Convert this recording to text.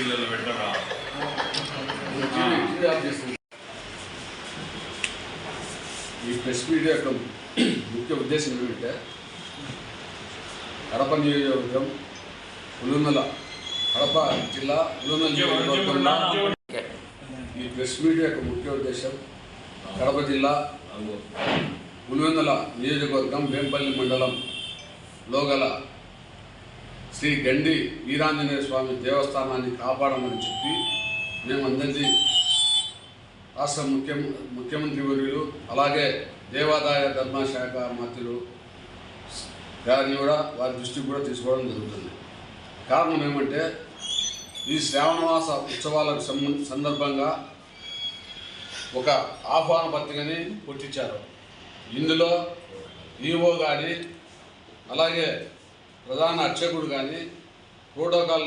టీవీలలో పెడతారా? ఈ ప్రెస్ మీడియా యొక్క ముఖ్య ఉద్దేశం ఏమిటంటే కడప నియోజకవర్గం పులివెందుల కడప జిల్లా పులివెందుల నియోజకవర్గంలో ఈ ప్రెస్ మీడియా యొక్క ముఖ్య ఉద్దేశం కడప జిల్లా పులివెందుల నియోజకవర్గం వేంపల్లి మండలంలో గల శ్రీ గండి వీరాంజనేయ స్వామి దేవస్థానాన్ని కాపాడమని చెప్పి మేమందరికీ రాష్ట్ర ముఖ్యమంత్రి వర్యులు అలాగే దేవాదాయ ధర్మశాఖ మంత్రులు గారిని కూడా వారి దృష్టికి కూడా తీసుకోవడం జరుగుతుంది. కారణం ఏమంటే ఈ శ్రావణమాస ఉత్సవాల సందర్భంగా ఒక ఆహ్వాన పత్రికని పుట్టించారు. ఇందులో ఈఓ కానీ అలాగే ప్రధాన అర్చకుడు కానీ ప్రోటోకాల్